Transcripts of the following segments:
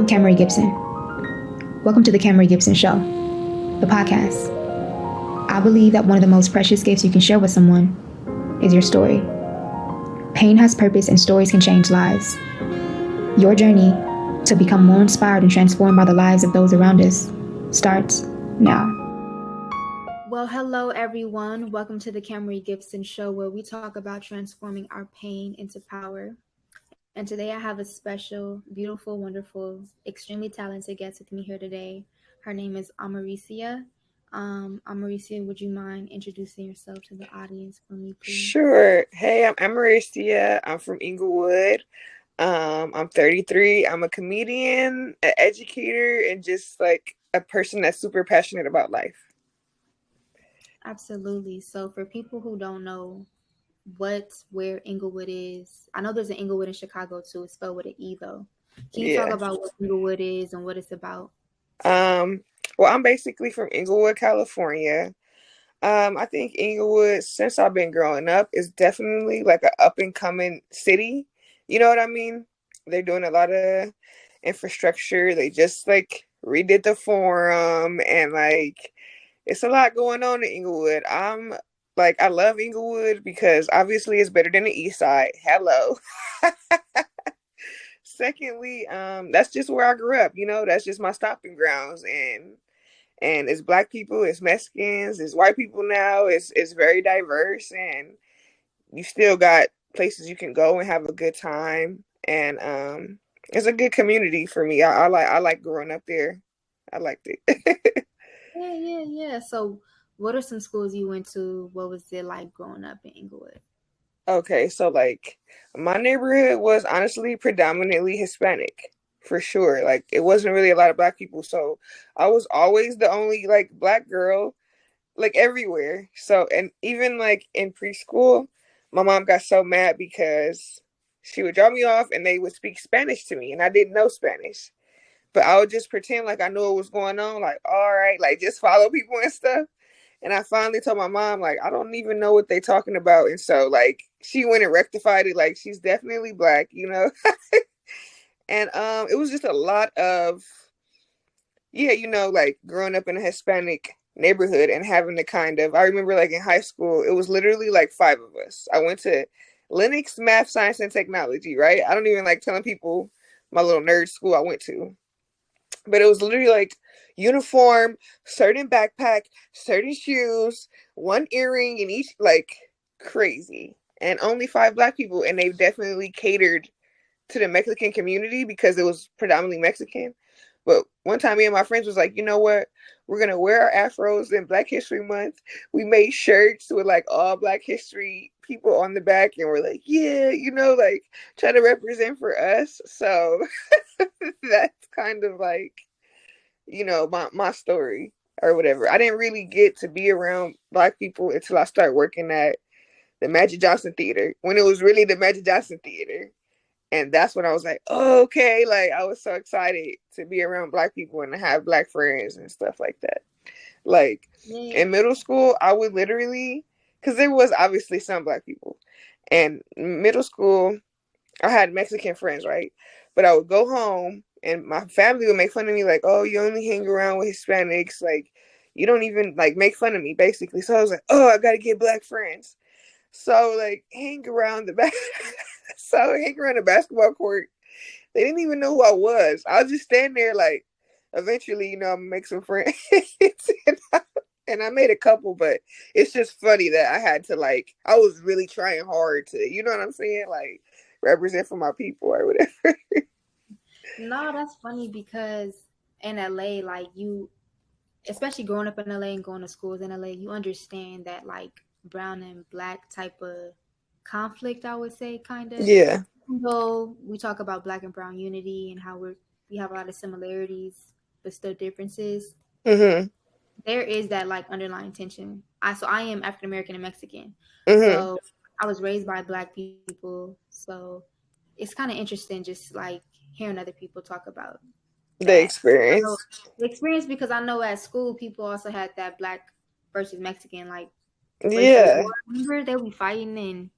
I'm Kamerie Gibson. Welcome to the Kamerie Gibson Show, the podcast. I believe that one of the most precious gifts you can share with someone is your story. Pain has purpose and stories can change lives. Your journey to become more inspired and transformed by the lives of those around us starts now. Well, hello everyone. Welcome to the Kamerie Gibson Show, where we talk about transforming our pain into power. And today I have a special, beautiful, wonderful, extremely talented guest with me here today. Her name is Amaricia. Amaricia, would you mind introducing yourself to the audience for me, please? Sure. Hey, I'm Amaricia. I'm from Inglewood. I'm 33. I'm a comedian, an educator, and just like a person that's super passionate about life. Absolutely. So for people who don't know where Inglewood is, I know there's an Inglewood in Chicago too. It's spelled with an E though. Can you talk about what Inglewood is and what it's about? Well, I'm basically from Inglewood, California. I think Inglewood, since I've been growing up, is definitely like an up and coming city. You know what I mean? They're doing a lot of infrastructure. They just like redid the forum and like it's a lot going on in Inglewood. I love Inglewood because obviously it's better than the East Side. Hello. Secondly, that's just where I grew up, that's just my stopping grounds and it's Black people, it's Mexicans, it's white people now. It's very diverse, and you still got places you can go and have a good time. And it's a good community for me. I like growing up there. I liked it. Yeah. So what are some schools you went to? What was it like growing up in Inglewood? Okay, so like my neighborhood was honestly predominantly Hispanic for sure. Like it wasn't really a lot of Black people, so I was always the only like Black girl like everywhere. So, and even like in preschool, my mom got so mad because she would drop me off and they would speak Spanish to me and I didn't know Spanish. But I would just pretend like I knew what was going on, like, all right, like just follow people and stuff. And I finally told my mom, like, I don't even know what they talking about. And so like she went and rectified it, like she's definitely Black, And it was just a lot of like growing up in a Hispanic neighborhood and having the I remember like in high school, it was literally like 5 of us. I went to Linux, Math, Science, and Technology, right? I don't even like telling people my little nerd school I went to. But it was literally like uniform, certain backpack, certain shoes, one earring in each, like crazy. And only 5 Black people. And they definitely catered to the Mexican community because it was predominantly Mexican. But one time me and my friends was like, you know what? We're going to wear our afros in Black History Month. We made shirts with like all Black history people on the back. And we're like, yeah, like trying to represent for us. So that's kind of like, my story or whatever. I didn't really get to be around Black people until I started working at the Magic Johnson Theater, when it was really the Magic Johnson Theater. And that's when I was like, oh, okay. Like, I was so excited to be around Black people and to have Black friends and stuff like that. Like, in middle school, I would literally, because there was obviously some Black people. And middle school, I had Mexican friends, right? But I would go home and my family would make fun of me, like, oh, you only hang around with Hispanics. Like, you don't even, like, make fun of me, basically. So I was like, oh, I got to get Black friends. So, like, hang around the basketball court. They didn't even know who I was. I was just standing there, like, eventually, I'm gonna make some friends. and I made a couple, but it's just funny that I had to, like, I was really trying hard to, you know what I'm saying? Like, represent for my people or whatever. No, that's funny because in LA, like especially growing up in LA and going to schools in LA, you understand that like brown and Black type of conflict, I would say, kind of. Yeah. Though we talk about Black and brown unity and how we have a lot of similarities but still differences. Mm-hmm. There is that like underlying tension. I am African American and Mexican, Mm-hmm. so I was raised by Black people, so it's kind of interesting just like hearing other people talk about The that. experience. The experience, because I know at school people also had that Black versus Mexican like racial Yeah. war. Remember they would be fighting and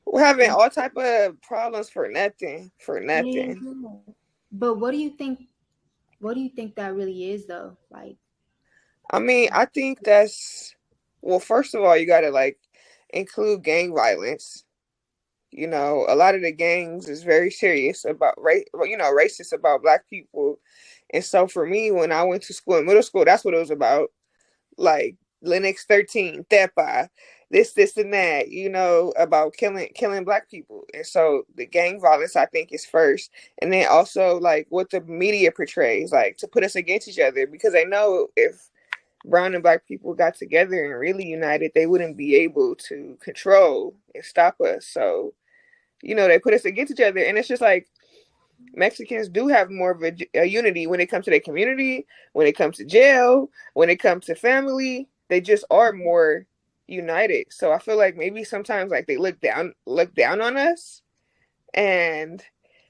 We're having all type of problems for nothing. For yeah. nothing. But what do you think? What do you think that really is, though? Like, I mean, I think that's, well, first of all, you gotta like include gang violence. You know, a lot of the gangs is very serious about race, you know, racist about black people. And so for me, when I went to school in middle school, that's what it was about. Like Linux 13, Tepa, this and that, you know, about killing black people. And so the gang violence I think is first. And then also like what the media portrays, like to put us against each other, because they know if brown and black people got together and really united, they wouldn't be able to control and stop us. So, you know, they put us against each other. And it's just like Mexicans do have more of a unity when it comes to their community, when it comes to jail, when it comes to family. They just are more united. So I feel like maybe sometimes like they look down on us, and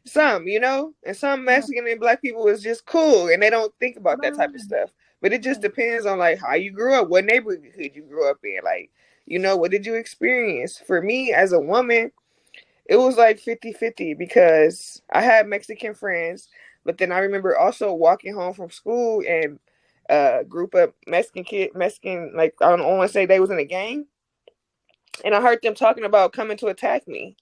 some, you know, and some Mexican and black people is just cool and they don't think about that type of stuff. But it just depends on like how you grew up, what neighborhood you grew up in, like, you know, what did you experience? For me as a woman, it was like 50-50 because I had Mexican friends, but then I remember also walking home from school and group of Mexican, like I don't want to say they was in a gang, and I heard them talking about coming to attack me,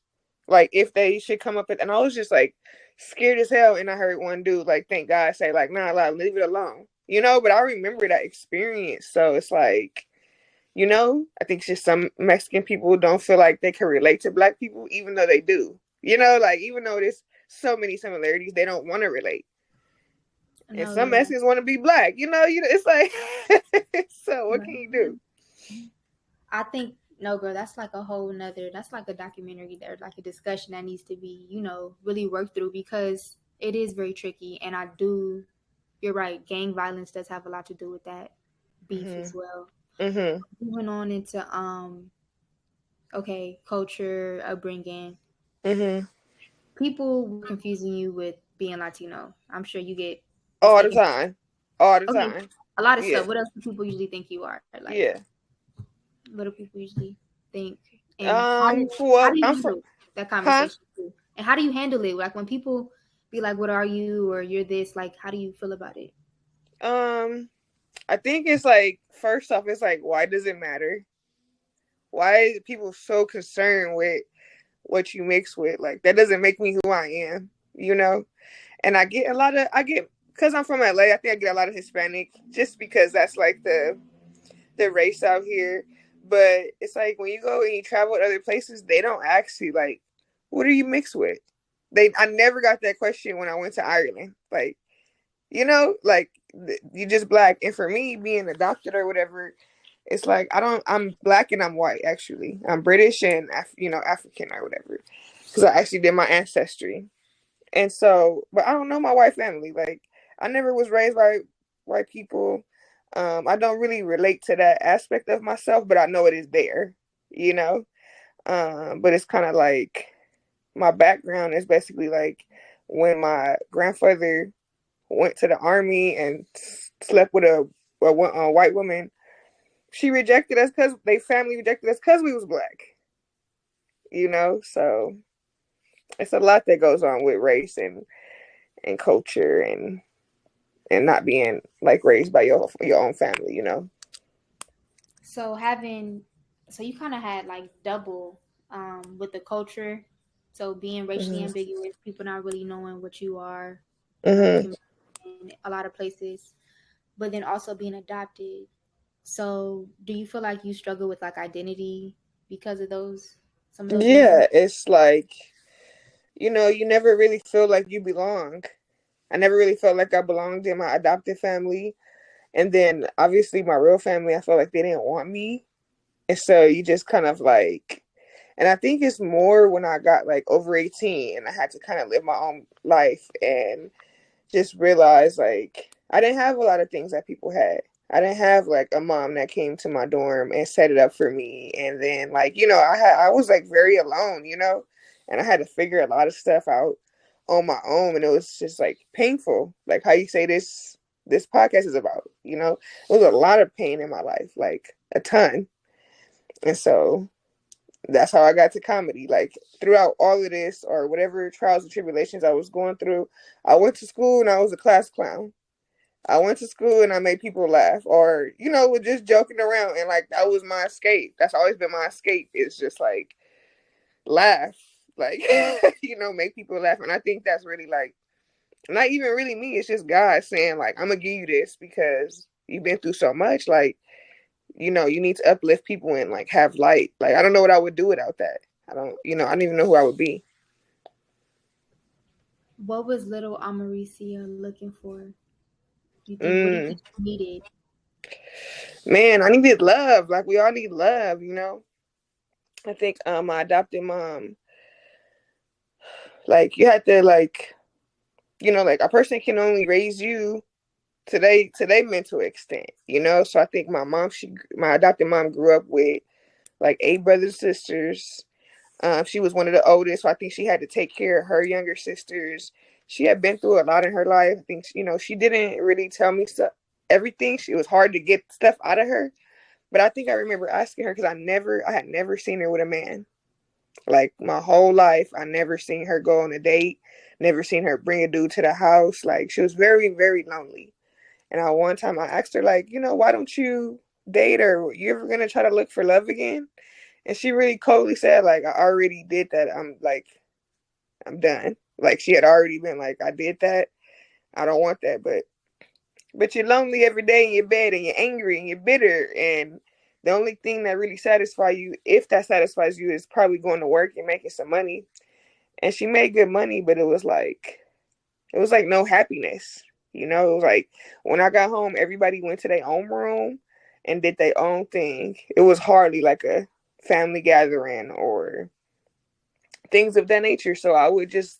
like if they should come up, and I was just like scared as hell. And I heard one dude like, thank God, say like, nah, like, leave it alone, you know. But I remember that experience, so it's like, you know, I think it's just some Mexican people don't feel like they can relate to black people, even though they do. You know, like even though there's so many similarities, they don't want to relate. And no, some yeah. Mexicans want to be black. You know, it's like, so what can you do? I think no, girl. That's like a whole nother. That's like a documentary there, like a discussion that needs to be, really worked through because it is very tricky. And I do. You're right. Gang violence does have a lot to do with that beef Mhm. as well. Mhm. Moving on into okay, culture, upbringing. Mhm. People were confusing you with being Latino. I'm sure you get All the mistaken. time. All the Okay, time. a lot of Yeah. stuff. What else do people usually think you are? Like, Yeah. what do people usually think? And how Well, do you I'm from, handle that huh? conversation too? And how do you handle it? Like when people be like, "What are you?" or "You're this." Like, how do you feel about it? Um, I think it's like, first off, it's like, why does it matter? Why are people so concerned with what you mix with? Like, that doesn't make me who I am, you know? And because I'm from LA, I think I get a lot of Hispanic just because that's like the race out here. But it's like when you go and you travel to other places, they don't ask you, like, what are you mixed with? I never got that question when I went to Ireland. Like, you know, like you just black. And for me, being adopted or whatever, it's like I'm black and I'm white. Actually, I'm British and African or whatever, because I actually did my ancestry. And so, but I don't know my white family. Like, I never was raised by white people. I don't really relate to that aspect of myself, but I know it is there, you know. But it's kind of like my background is basically like when my grandfather went to the army and slept with a white woman. She rejected us because they family rejected us because we was black, you know. So it's a lot that goes on with race and culture and not being like raised by your own family, you know. So so you kind of had like double with the culture. So being racially Mhm. ambiguous, people not really knowing what you are. You Mhm. can be in a lot of places, but then also being adopted. So do you feel like you struggle with like identity because of some of those reasons? Yeah, it's like, you never really feel like you belong. I never really felt like I belonged in my adopted family. And then obviously my real family, I felt like they didn't want me. And so you just kind of like, and I think it's more when I got like over 18 and I had to kind of live my own life and just realize like I didn't have a lot of things that people had. I didn't have like a mom that came to my dorm and set it up for me. And then like, I was like very alone, and I had to figure a lot of stuff out on my own. And it was just like painful. Like how you say this podcast is about, it was a lot of pain in my life, like a ton. And so that's how I got to comedy. Like throughout all of this or whatever trials and tribulations I was going through, I went to school and I was a class clown. I went to school and I made people laugh, or was just joking around, and like that was my escape. That's always been my escape. It's just like laugh, like make people laugh, and I think that's really like not even really me. It's just God saying like I'm gonna give you this because you've been through so much. Like you need to uplift people and like have light. Like I don't know what I would do without that. I don't even know who I would be. What was little Amaricia looking for? You think, what do you Mm. think you needed? Man, I needed love. Like we all need love. I think my adopted mom, like you had to like like a person can only raise you to their mental extent. So I think my adopted mom grew up with like 8 brothers and sisters. She was one of the oldest, so I think she had to take care of her younger sisters. She had been through a lot in her life. I think she didn't really tell me stuff, everything. It was hard to get stuff out of her. But I think I remember asking her because I had never seen her with a man. Like my whole life, I never seen her go on a date, never seen her bring a dude to the house. Like she was very, very lonely. And one time I asked her, like, why don't you date her? You ever gonna try to look for love again? And she really coldly said, like, I already did that. I'm done. Like she had already been like, I did that. I don't want that. But you're lonely every day in your bed and you're angry and you're bitter. And the only thing that really satisfies you, if that satisfies you, is probably going to work and making some money. And she made good money, but it was like no happiness. It was like when I got home, everybody went to their own room and did their own thing. It was hardly like a family gathering or things of that nature. So I would just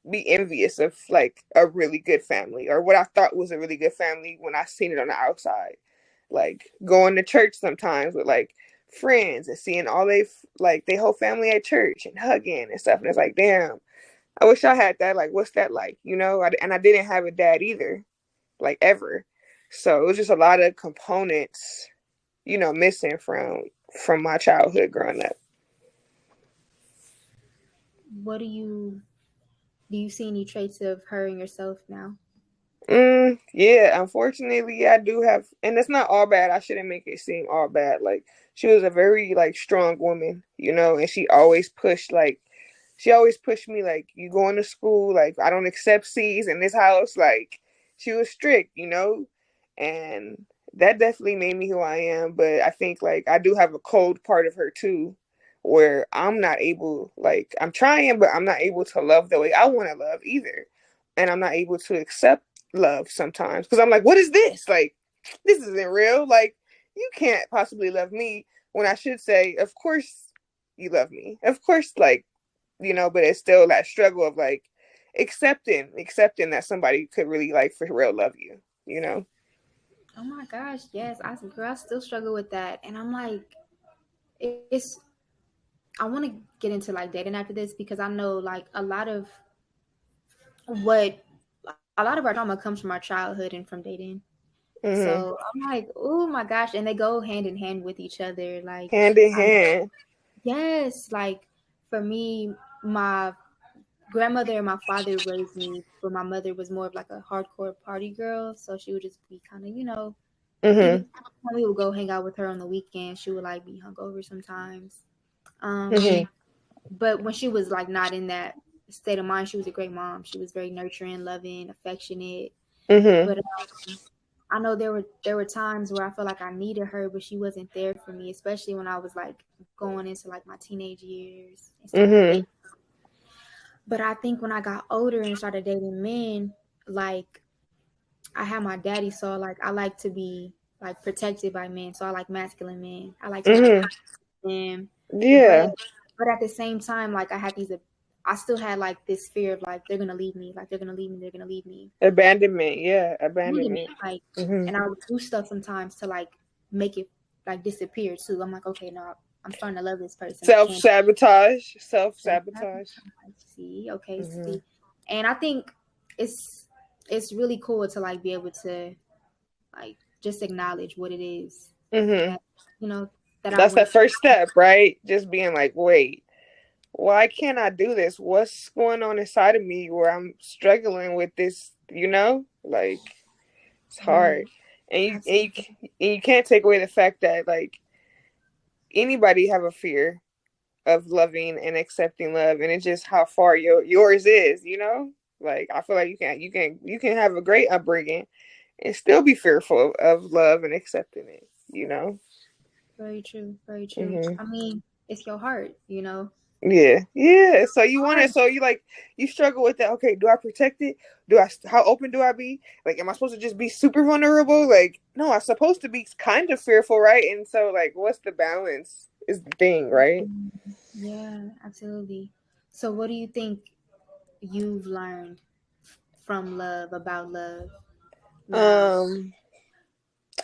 be envious of like a really good family or what I thought was a really good family when I seen it on the outside. Like going to church sometimes with like friends and seeing all they whole family at church and hugging and stuff. And it's like, damn, I wish I had that. Like, what's that like? And I didn't have a dad either, like ever. So it was just a lot of components, missing from my childhood growing up. What do you see any traits of her and yourself now? Yeah, unfortunately, I do have, and it's not all bad. I shouldn't make it seem all bad. Like she was a very like strong woman, and she always pushed me like you going to school, like I don't accept C's in this house. Like she was strict, and that definitely made me who I am. But I think like I do have a cold part of her too, where I'm not able, like I'm trying, but I'm not able to love the way I want to love either, and I'm not able to accept love sometimes because I'm like, what is this? Like, this isn't real. Like, you can't possibly love me when I should say, of course you love me. Of course, like, but it's still that struggle of like accepting that somebody could really like for real love you. Oh my gosh, yes, I still struggle with that, and I'm like, it's. I want to get into like dating after this because I know like what a lot of our trauma comes from our childhood and from dating. Mm-hmm. So I'm like, oh my gosh, and they go hand in hand with each other. Like, Hand in I hand. yes, like for me, my grandmother and my father raised me, but my mother was more of like a hardcore party girl. So she would just be kind of, even Mm-hmm. when we would go hang out with her on the weekend, she would like be hungover sometimes. Um, Mm-hmm. but when she was like not in that state of mind, she was a great mom. She was very nurturing, loving, affectionate. Mm-hmm. But I know there were times where I felt like I needed her, but she wasn't there for me, especially when I was like going into like my teenage years and starting to Mm-hmm. date. But I think when I got older and started dating men, like I had my daddy, so like I like to be like protected by men. So I like masculine men. I like to be Mm-hmm. kind to them, but Yeah. at the same time, like I still had like this fear of like they're gonna leave me, like they're gonna leave me, they're gonna leave me. Abandonment. Yeah. Needed me, Abandonment. like, Mm-hmm. and I would do stuff sometimes to like make it like disappear too. I'm like, okay, no, I'm starting to love this person. I Self can't sabotage. Self sabotage. see, okay, Mm-hmm. see, and I think it's it's really cool to like be able to like just acknowledge what it is Mm-hmm. that you know that I That's went that first step, right? Just being like, wait, why can't I do this? What's going on inside of me where I'm struggling with this? Like It's hard. And Absolutely. you can't take away the fact that like anybody have a fear of loving and accepting love, and it's just how far yours is, you know? Like I feel like you can have a great upbringing and still be fearful of love and accepting it, you know? Very true. Very true. Hmm. I mean, it's your heart, you know. Yeah, yeah. So you want Heart. it. So you like you struggle with that. Okay, do I protect it? Do I? How open do I be? Like, am I supposed to just be super vulnerable? Like, no, I'm supposed to be kind of fearful, right? And so, like, what's the balance? Is the thing, right? Yeah, absolutely. So, what do you think you've learned from love about love now? Um,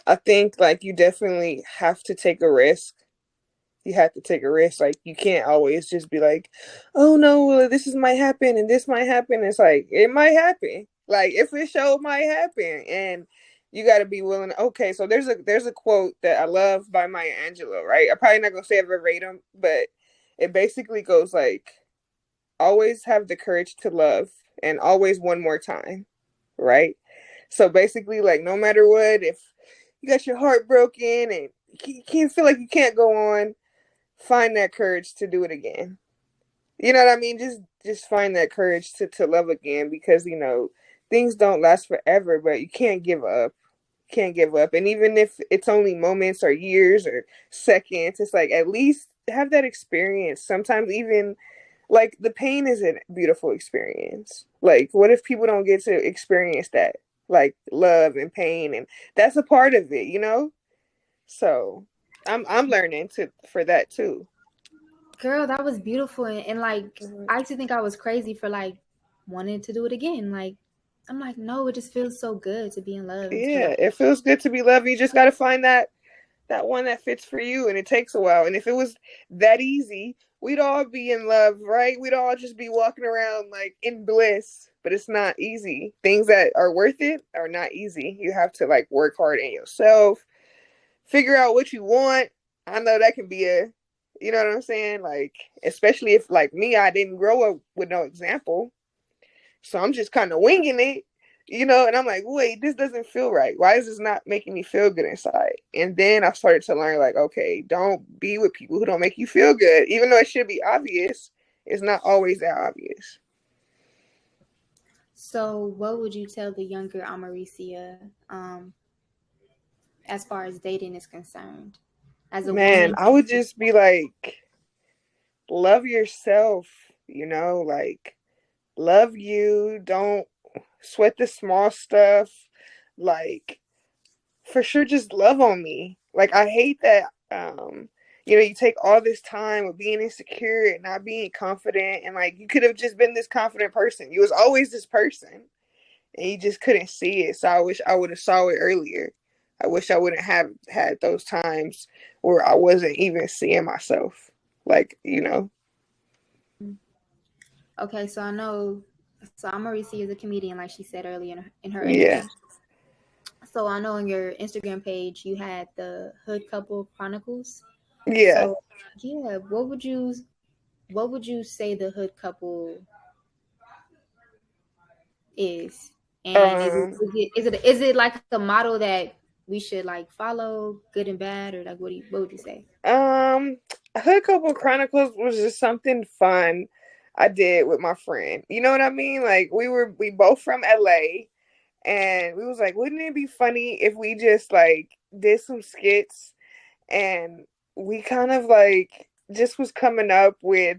I think like you definitely have to take a risk. You have to take a risk. Like you can't always just be like, "Oh no, well, this is might happen and this might happen." It's like it might happen. Like if it show might happen, and you got to be willing. Okay, so there's a quote that I love by Maya Angelou. Right, I'm probably not gonna say it verbatim, but it basically goes like, "Always have the courage to love, and always one more time." Right. So basically, like no matter what, if you got your heart broken and you can't feel like you can't go on, find that courage to do it again. You know what I mean? Just find that courage to love again, because you know things don't last forever, but you can't give up. Can't give up. And even if it's only moments or years or seconds, it's like at least have that experience. Sometimes even like the pain is a beautiful experience. Like what if people don't get to experience that? Like love and pain, and that's a part of it, you know? So I'm learning to for that too. Girl, that was beautiful. And like, I used to think I was crazy for like wanting to do it again. Like, I'm like, no, it just feels so good to be in love and Yeah, stuff. it feels good to be loved. You just got to find that one that fits for you, and it takes a while. And if it was that easy, we'd all be in love, right? We'd all just be walking around like in bliss. But it's not easy. Things that are worth it are not easy. You have to like work hard in yourself, figure out what you want. I know that can be a, you know what I'm saying? Like, especially if like me, I didn't grow up with no example. So I'm just kind of winging it, you know, and I'm like, wait, this doesn't feel right. Why is this not making me feel good inside? And then I started to learn, like, okay, don't be with people who don't make you feel good. Even though it should be obvious, it's not always that obvious. So, what would you tell the younger Amaricia, as far as dating is concerned, as a Man, woman? I would just be like, love yourself, you know, like, love you. Don't sweat the small stuff. Like, for sure just love on me. Like I hate that you know, you take all this time of being insecure and not being confident, and like you could have just been this confident person. You was always this person and you just couldn't see it. So I wish I would have saw it earlier. I wish I wouldn't have had those times where I wasn't even seeing myself. Like, you know. Okay, so I know, so Amaricia is a comedian, like she said earlier in her Yeah. intro. So I know on your Instagram page you had the Hood Couple Chronicles. Yeah. So yeah, what would you say the Hood Couple is? And is it Um is it is it is it like a model that we should like follow, good and bad, or like what would you say? Um, Hood Couple Chronicles was just something fun I did with my friend. You know what I mean? Like we both from LA, and we was like, wouldn't it be funny if we just like did some skits, and we kind of like just was coming up with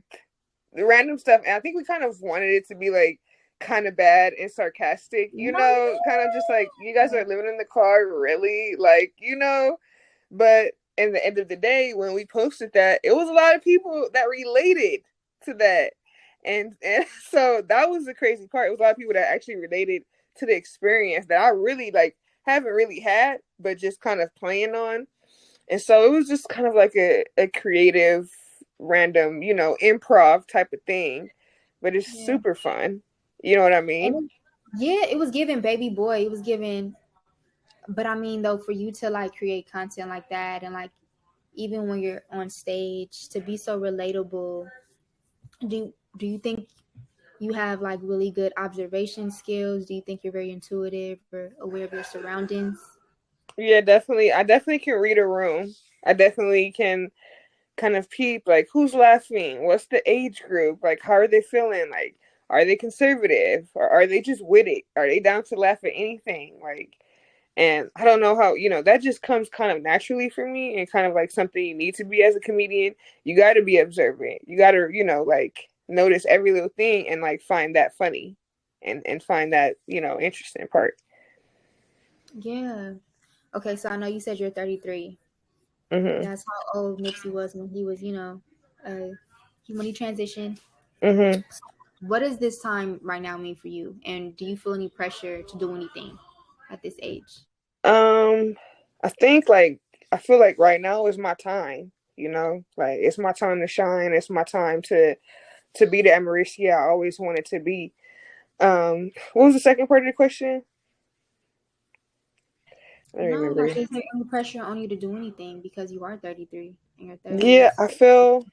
random stuff, and I think we kind of wanted it to be like kind of bad and sarcastic, you No. know, kind of just like you guys are living in the car, really, like, you know. But in the end of the day, when we posted that, it was a lot of people that related to that. And so that was the crazy part. It was a lot of people that actually related to the experience that I really like haven't really had, but just kind of playing on. And so it was just kind of like a creative, random, you know, improv type of thing. But it's Yeah. super fun. You know what I mean? And yeah, it was giving baby boy. It was giving, but I mean though, for you to like create content like that and like even when you're on stage to be so relatable, do you think you have like really good observation skills? Do you think you're very intuitive or aware of your surroundings? Yeah, definitely. I definitely can read a room. I definitely can kind of peep, like, who's laughing, what's the age group, like, how are they feeling, like, are they conservative, or are they just with it, are they down to laugh at anything, like. And I don't know how, that just comes kind of naturally for me, and kind of like something you need to be as a comedian. You got to be observant, you got to, like, notice every little thing, and like find that funny, and find that, interesting part. Yeah. Okay, so I know you said you're 33. Mhm. That's how old Nipsey was when he was, when he transitioned. Mhm. What does this time right now mean for you? And do you feel any pressure to do anything at this age? um I think, like, I feel like right now is my time, like, it's my time to shine, it's my time to be the Amaricia I always wanted to be. What was the second part of the question? I don't No, like remember. is there any pressure on you to do anything because you are 33 in your Yeah, 30s?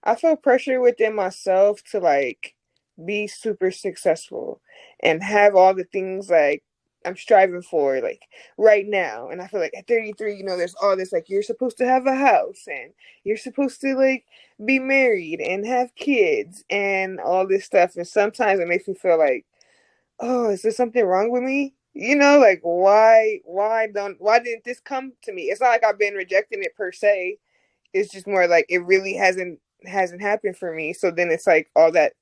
I feel pressure within myself to, like, be super successful and have all the things, like, I'm striving for, like, right now. And I feel like at 33, there's all this, like, you're supposed to have a house, and you're supposed to, like, be married and have kids and all this stuff. And sometimes it makes me feel like, oh, is there something wrong with me? Like, why didn't this come to me? It's not like I've been rejecting it per se. It's just more like it really hasn't happened for me. So then it's like all that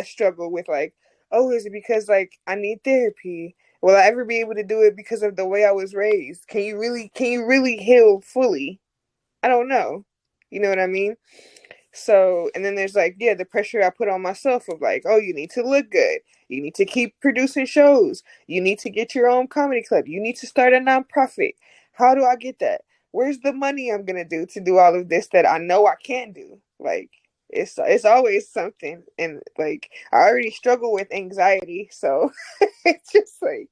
struggle with, like, oh, is it because, like, I need therapy? Will I ever be able to do it because of the way I was raised? Can you really heal fully? I don't know. You know what I mean? So, and then there's, like, yeah, the pressure I put on myself of, like, oh, you need to look good. You need to keep producing shows. You need to get your own comedy club. You need to start a nonprofit. How do I get that? Where's the money I'm gonna do to do all of this that I know I can do? Like, it's always something, and, like, I already struggle with anxiety, so it's just like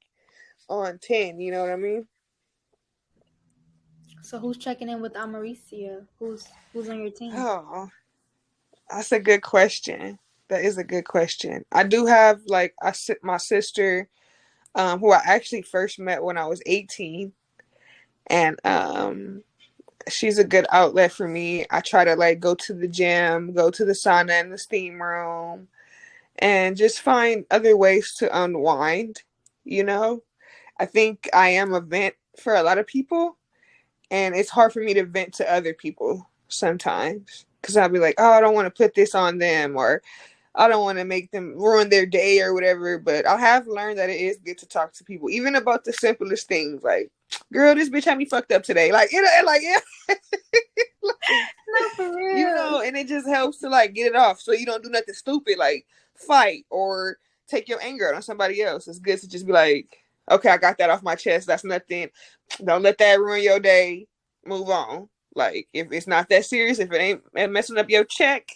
on 10. You know what I mean? So who's checking in with Amaricia? Who's on your team? Oh, that's a good question. That is a good question. I do have, like, my sister, who I actually first met when I was 18. And she's a good outlet for me. I try to, like, go to the gym, go to the sauna and the steam room, and just find other ways to unwind. You know, I think I am a vent for a lot of people, and it's hard for me to vent to other people sometimes because I'll be like, oh, I don't want to put this on them, or I don't want to make them ruin their day or whatever, but I have learned that it is good to talk to people, even about the simplest things, like, girl, this bitch had me fucked up today. Like, like, yeah, like, No, for real. and it just helps to, like, get it off so you don't do nothing stupid, like fight or take your anger out on somebody else. It's good to just be like, okay, I got that off my chest. That's nothing. Don't let that ruin your day. Move on. Like, if it's not that serious, if it ain't messing up your check,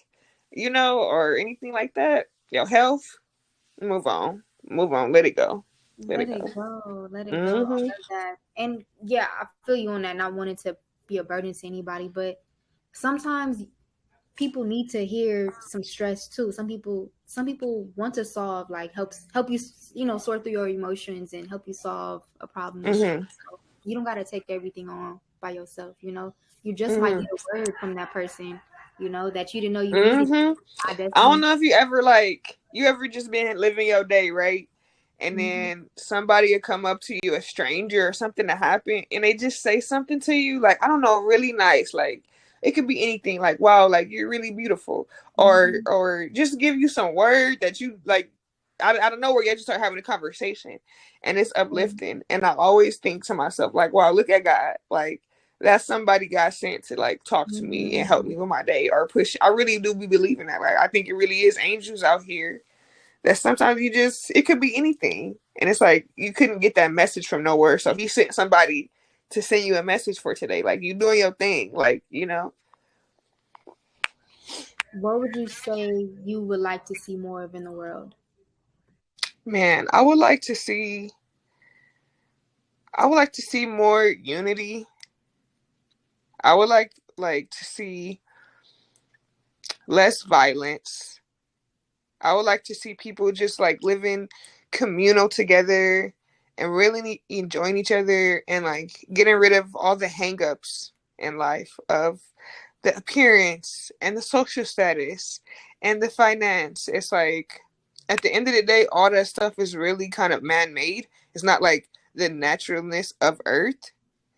or anything like that, your health, move on. Move on. Let it go. Let Let it it go. go. Let it go. I Mm-hmm. love that. And yeah, I feel you on that. Not wanting to be a burden to anybody, but sometimes people need to hear some stress too. Some people want to solve, like, help you, sort through your emotions and help you solve a problem with stress. Mm-hmm. So you don't got to take everything on by yourself. You just might Mm-hmm. need a word from that person, that you didn't know you needed. Mm-hmm. I I don't definitely. know if you ever just been living your day, right? And Mhm. then somebody will come up to you, a stranger or something that happened, and they just say something to you, like, I don't know, really nice. Like, it could be anything, like, wow, like, you're really beautiful. Or Mhm. or just give you some word that you like. I don't know where you just start having a conversation, and it's uplifting. And I always think to myself, like, wow, look at God. Like, that's somebody God sent to, like, talk to me and help Mhm. me with my day or push. I really do be believing that. Like, I think it really is angels out here that sometimes it could be anything. And it's like you couldn't get that message from nowhere. So he sent somebody to send you a message for today. Like, you doing your thing. Like. What would you say you would like to see more of in the world? Man, I would like to see more unity. I would like to see less violence. I would like to see people just like living communal together and really enjoying each other and like getting rid of all the hangups in life of the appearance and the social status and the finance. It's like at the end of the day, all that stuff is really kind of man made. It's not like the naturalness of Earth.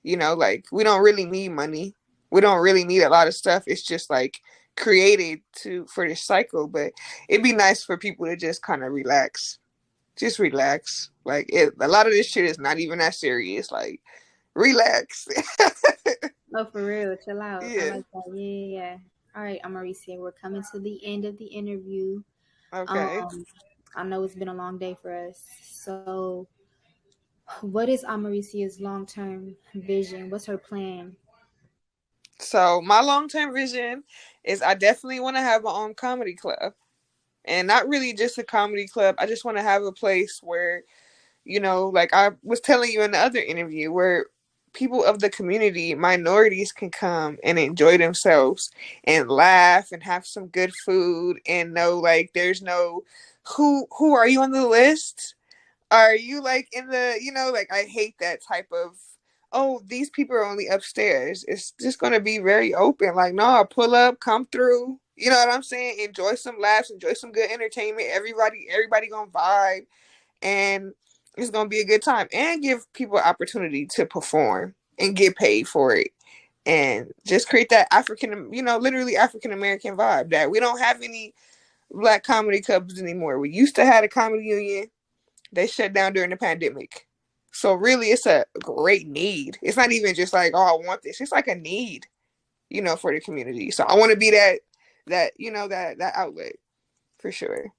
You know, like we don't really need money. We don't really need a lot of stuff. It's just like created to for this cycle. But it'd be nice for people to just kind of relax. Just relax. Like a lot of this shit is not even that serious. Like relax. Oh, for real, chill out. I Yeah. like that. Yeah. All right, Amaricia, we're coming to the end of the interview. Okay. Um, I know it's been a long day for us. So, what is Amaricia's long-term vision? What's her plan? So my long term vision is I definitely want to have my own comedy club. And not really just a comedy club. I just want to have a place where, you know, like I was telling you in the other interview, where people of the community, minorities, can come and enjoy themselves and laugh and have some good food and know like there's no who are you on the list? Are you like in the, you know, like I hate that type of, oh, these people are only upstairs. It's just going to be very open. Like, no, pull up, come through. You know what I'm saying? Enjoy some laughs, enjoy some good entertainment. Everybody going to vibe and it's going to be a good time and give people opportunity to perform and get paid for it. And just create that African, you know, literally African American vibe that we don't have any black comedy clubs anymore. We used to have a comedy union. They shut down during the pandemic. So really it's a great need. It's not even just like, oh, I want this. It's like a need, you know, for the community. So I want to be that you know, that outlet for sure.